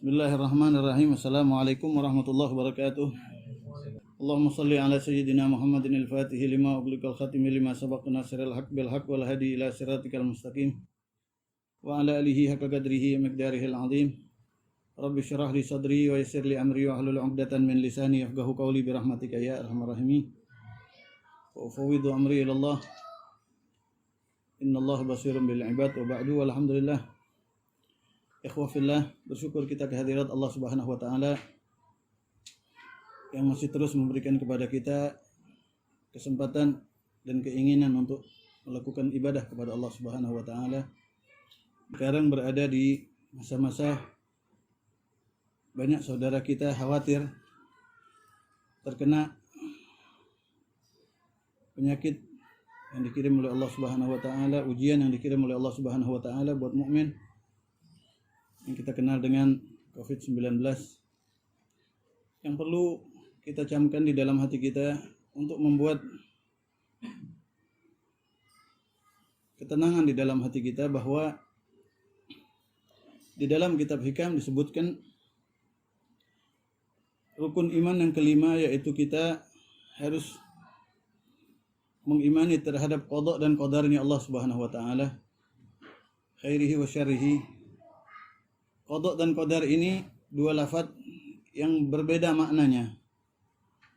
Bismillahirrahmanirrahim. Assalamualaikum warahmatullahi wabarakatuh. Allahumma salli ala sayyidina Muhammadin al-Fatihi lima ughliqal khatimi lima sabaq nasiril haq bil haq wal hadi ila siratikal mustaqim wa ala alihi haqqa qadrihi wa miqdarihil azim. Rabbi syrah li sadri wa yassir li amri wa hlul 'uqdatan min lisani yafqahu qawli bi rahmatika ya arhamar rahimin. Wa ufawwidu amri ila Allah. Innallaha basirun bil ibad wa ba'du walhamdulillah. Ikhwafillah, bersyukur kita kehadirat Allah Subhanahu wa taala yang masih terus memberikan kepada kita kesempatan dan keinginan untuk melakukan ibadah kepada Allah Subhanahu wa taala. Sekarang berada di masa-masa banyak saudara kita khawatir terkena penyakit yang dikirim oleh Allah Subhanahu wa taala, ujian yang dikirim oleh Allah Subhanahu wa taala buat mukmin yang kita kenal dengan COVID-19, yang perlu kita camkan di dalam hati kita untuk membuat ketenangan di dalam hati kita bahwa di dalam kitab Hikam disebutkan rukun iman yang kelima, yaitu kita harus mengimani terhadap qada dan qadarnya Allah Subhanahu wa taala, khairihi wa syarrihi. Qada dan qadar ini dua lafaz yang berbeda maknanya.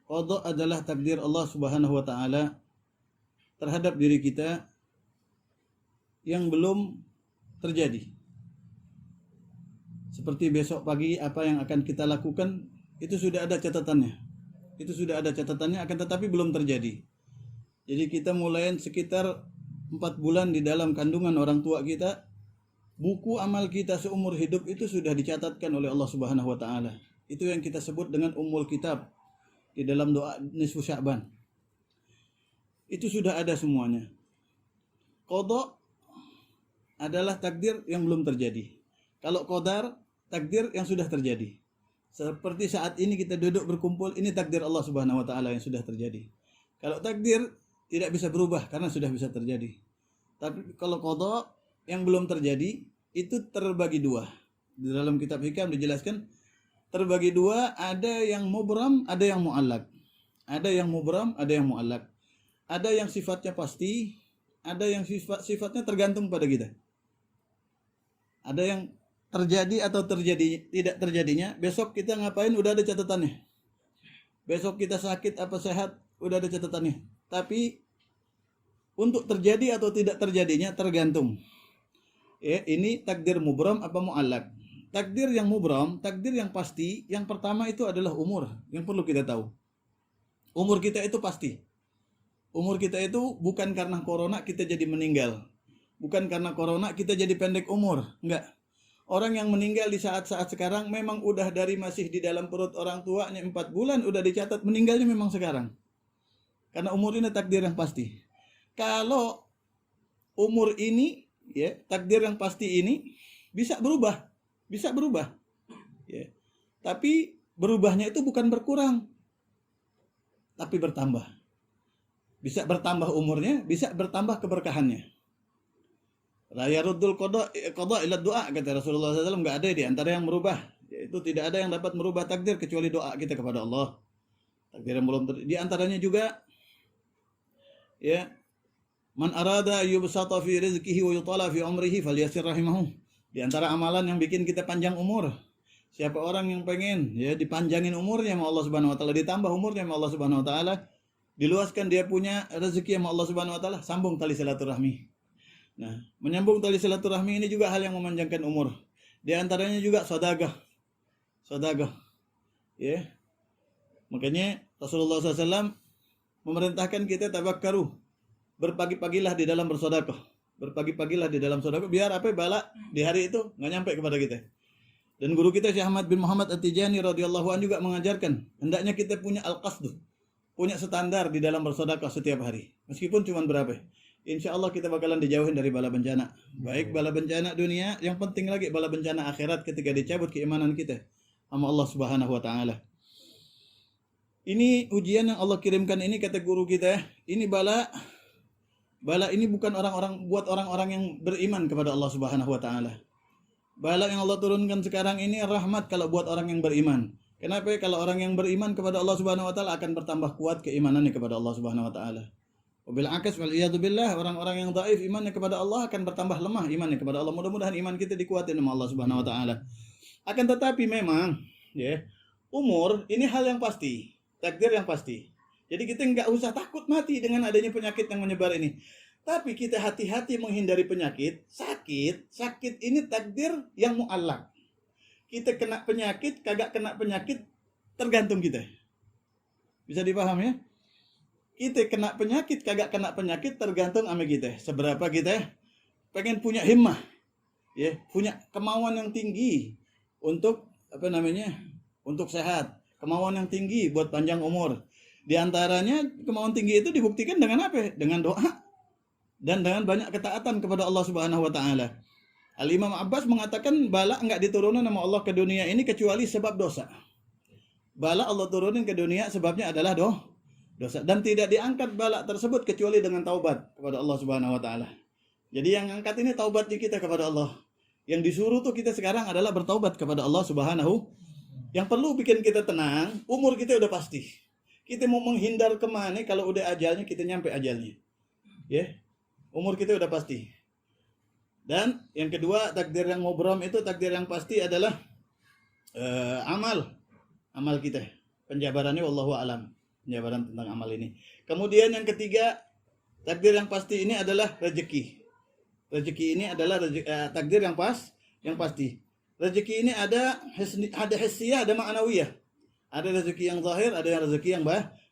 Qada adalah takdir Allah Subhanahu wa taala terhadap diri kita yang belum terjadi. Seperti besok pagi apa yang akan kita lakukan itu sudah ada catatannya. Itu sudah ada catatannya, akan tetapi belum terjadi. Jadi kita mulai sekitar 4 bulan di dalam kandungan orang tua kita. Buku amal kita seumur hidup itu sudah dicatatkan oleh Allah Subhanahu wa taala. Itu yang kita sebut dengan Ummul Kitab di dalam doa nisfu Sya'ban. Itu sudah ada semuanya. Qada adalah takdir yang belum terjadi. Kalau qadar, takdir yang sudah terjadi. Seperti saat ini kita duduk berkumpul, ini takdir Allah Subhanahu wa taala yang sudah terjadi. Kalau takdir tidak bisa berubah karena sudah bisa terjadi. Tapi kalau qada yang belum terjadi itu terbagi dua. Di dalam kitab Hikam dijelaskan terbagi dua, ada yang mubram, ada yang mu'allaq. Ada yang mubram, ada yang mu'allaq. Ada yang sifatnya pasti, ada yang sifatnya tergantung pada kita. Ada yang terjadi atau terjadi tidak terjadinya, besok kita ngapain udah ada catatannya. Besok kita sakit apa sehat udah ada catatannya. Tapi untuk terjadi atau tidak terjadinya tergantung. Ya, ini takdir mubram apa mu'allaq. Takdir yang mubram, takdir yang pasti, yang pertama itu adalah umur, yang perlu kita tahu. Umur kita itu pasti. Umur kita itu bukan karena corona kita jadi meninggal. Bukan karena corona kita jadi pendek umur, enggak. Orang yang meninggal di saat-saat sekarang memang udah dari masih di dalam perut orang tuanya 4 bulan udah dicatat meninggalnya memang sekarang. Karena umur ini takdir yang pasti. Kalau umur ini, ya, takdir yang pasti ini bisa berubah, ya. Tapi berubahnya itu bukan berkurang, tapi bertambah. Bisa bertambah umurnya, bisa bertambah keberkahannya. La yaruddul qada ila du'a, kata Rasulullah SAW, enggak ada di antara yang merubah, yaitu tidak ada yang dapat merubah takdir kecuali doa kita kepada Allah. Takdir yang belum di antaranya juga, ya, man arada yubsata fi rizqihi wa yutala fi umrihi falyasir rahimahu. Di antara amalan yang bikin kita panjang umur, siapa orang yang pengen ya dipanjangin umurnya sama Allah Subhanahu wa taala, ditambah umurnya sama Allah Subhanahu wa taala, diluaskan dia punya rezeki sama Allah Subhanahu wa taala, sambung tali silaturahmi. Nah, menyambung tali silaturahmi ini juga hal yang memanjangkan umur. Di antaranya juga sedekah. Ya. Makanya Rasulullah SAW memerintahkan kita tabakkaru. Berpagi-pagilah di dalam bersedekah. Berpagi-pagilah di dalam sedekah biar apa bala di hari itu enggak nyampe kepada kita. Dan guru kita Syekh Ahmad bin Muhammad At-Tijani radhiyallahu anhu juga mengajarkan hendaknya kita punya al-qasdu, punya standar di dalam bersedekah setiap hari. Meskipun cuma berapa? Insya Allah kita bakalan dijauhin dari bala bencana. Baik bala bencana dunia, yang penting lagi bala bencana akhirat ketika dicabut keimanan kita sama Allah Subhanahu wa taala. Ini ujian yang Allah kirimkan ini, kata guru kita, ini bala ini bukan buat orang-orang yang beriman kepada Allah Subhanahu wa taala. Bala yang Allah turunkan sekarang ini rahmat kalau buat orang yang beriman. Kenapa? Kalau orang yang beriman kepada Allah Subhanahu wa taala akan bertambah kuat keimanannya kepada Allah Subhanahu wa taala. Wabil akas wal iyadu billah, orang-orang yang dhaif imannya kepada Allah akan bertambah lemah imannya kepada Allah. Mudah-mudahan iman kita dikuatin sama Allah Subhanahu wa taala. Akan tetapi memang ya, umur ini hal yang pasti, takdir yang pasti. Jadi kita nggak usah takut mati dengan adanya penyakit yang menyebar ini. Tapi kita hati-hati menghindari penyakit. Sakit ini takdir yang mu'allak. Kita kena penyakit, kagak kena penyakit, tergantung kita. Bisa dipahami ya? Kita kena penyakit, kagak kena penyakit, tergantung sama kita. Seberapa kita pengen punya himmah, ya, punya kemauan yang tinggi untuk untuk sehat, kemauan yang tinggi buat panjang umur. Di antaranya kemauan tinggi itu dibuktikan dengan apa? Dengan doa dan dengan banyak ketaatan kepada Allah Subhanahu wa taala. Al-Imam Abbas mengatakan bala enggak diturunkan sama Allah ke dunia ini kecuali sebab dosa. Bala Allah turunin ke dunia sebabnya adalah dosa, dan tidak diangkat bala tersebut kecuali dengan taubat kepada Allah Subhanahu wa taala. Jadi yang angkat ini taubatnya kita kepada Allah. Yang disuruh tuh kita sekarang adalah bertaubat kepada Allah Subhanahu. Yang perlu bikin kita tenang, umur kita udah pasti. Kita mau menghindar kemana kalau udah ajalnya kita nyampe ajalnya. Ya. Umur kita udah pasti. Dan yang kedua, takdir yang mubram itu takdir yang pasti adalah amal kita. Penjabarannya wallahu alam. Penjabaran tentang amal ini. Kemudian yang ketiga, takdir yang pasti ini adalah rezeki. Rezeki ini adalah takdir yang pasti. Rezeki ini ada hissiyah, ada ma'nawiyah. Ada rezeki yang zahir, ada yang rezeki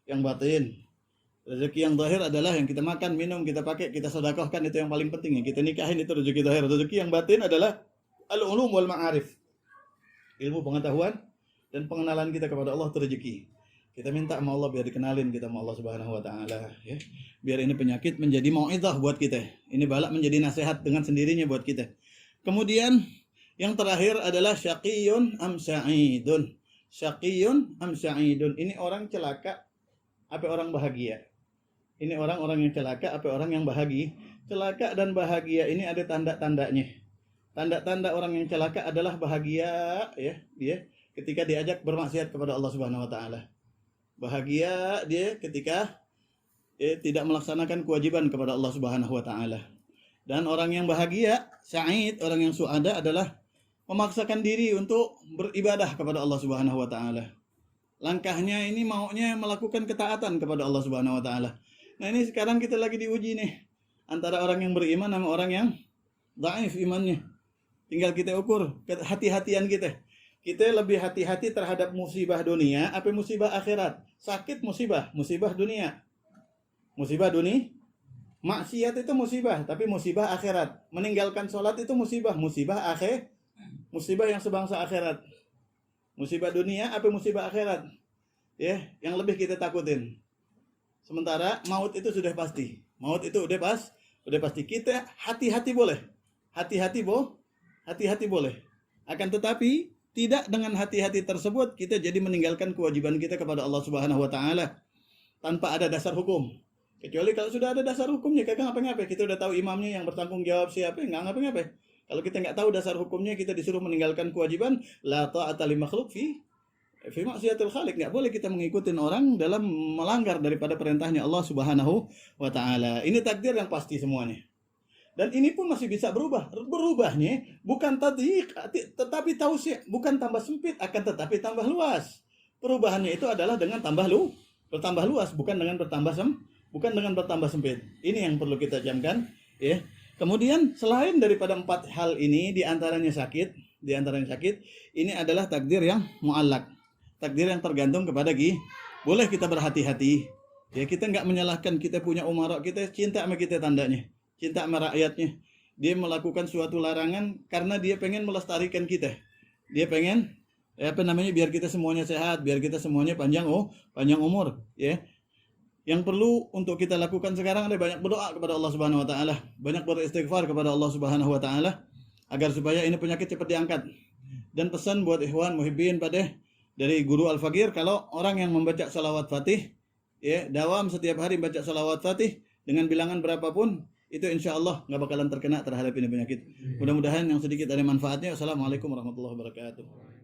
yang batin. Rezeki yang zahir adalah yang kita makan, minum, kita pakai, kita sedekahkan, itu yang paling penting. Yang kita nikahin itu rezeki zahir. Rezeki yang batin adalah al-ulum wal ma'arif. Ilmu pengetahuan dan pengenalan kita kepada Allah itu rezeki. Kita minta sama Allah biar dikenalin kita sama Allah Subhanahu wa taala, ya. Biar ini penyakit menjadi mau'izah buat kita. Ini balak menjadi nasihat dengan sendirinya buat kita. Kemudian yang terakhir adalah syaqiyun am sa'idun. Syaqiyun am sa'idun. Ini orang celaka apa orang bahagia? Ini orang-orang yang celaka apa orang yang bahagia? Celaka dan bahagia ini ada tanda-tandanya. Tanda-tanda orang yang celaka adalah bahagia, ya, dia ketika diajak bermaksiat kepada Allah Subhanahu wa taala. Bahagia dia ketika tidak melaksanakan kewajiban kepada Allah Subhanahu wa taala. Dan orang yang bahagia, sa'id, orang yang su'ada adalah memaksakan diri untuk beribadah kepada Allah Subhanahu wa taala. Langkahnya ini maunya melakukan ketaatan kepada Allah Subhanahu wa taala. Nah, ini sekarang kita lagi diuji nih antara orang yang beriman sama orang yang dhaif imannya. Tinggal kita ukur hati-hatian kita. Kita lebih hati-hati terhadap musibah dunia apa musibah akhirat? Sakit musibah dunia. Musibah dunia, maksiat itu musibah, tapi musibah akhirat. Meninggalkan sholat itu musibah akhir, musibah yang sebangsa akhirat. Musibah dunia apa musibah akhirat? Ya, yang lebih kita takutin. Sementara maut itu sudah pasti. Maut itu udah pasti. Kita hati-hati boleh. Hati-hati boleh. Akan tetapi tidak dengan hati-hati tersebut kita jadi meninggalkan kewajiban kita kepada Allah Subhanahu wa taala tanpa ada dasar hukum. Kecuali kalau sudah ada dasar hukumnya, kagak ngapa-ngapa. Kita udah tahu imamnya yang bertanggung jawab siapa, enggak ngapa-ngapa. Kalau kita nggak tahu dasar hukumnya, kita disuruh meninggalkan kewajiban, la ta'ata li makhluk fi maksiatil khaliq. Nggak boleh kita mengikuti orang dalam melanggar daripada perintahnya Allah Subhanahu wa taala. Ini takdir yang pasti semuanya. Dan ini pun masih bisa berubah. Berubahnya bukan tadhiq, tetapi tausih, bukan tambah sempit, akan tetapi tambah luas. Perubahannya itu adalah dengan bertambah luas, bukan dengan bertambah sempit. Ini yang perlu kita camkan, ya. Kemudian selain daripada 4 hal ini, di antaranya sakit, ini adalah takdir yang mu'allak. Takdir yang tergantung kepada boleh kita berhati-hati. Ya, kita nggak menyalahkan, kita punya umara, kita cinta sama kita tandanya. Cinta sama rakyatnya. Dia melakukan suatu larangan karena dia pengen melestarikan kita. Dia pengen biar kita semuanya sehat, biar kita semuanya panjang umur, ya. Yang perlu untuk kita lakukan sekarang adalah banyak berdoa kepada Allah Subhanahu wa taala, banyak beristighfar kepada Allah Subhanahu wa taala agar supaya ini penyakit cepat diangkat. Dan pesan buat ikhwan muhibbin dari Guru Al-Faqir, kalau orang yang membaca salawat Fatih, ya, dawam setiap hari baca salawat Fatih dengan bilangan berapapun, itu insya Allah nggak bakalan terkena terhadap ini penyakit. Mudah-mudahan yang sedikit ada manfaatnya. Assalamualaikum warahmatullahi wabarakatuh.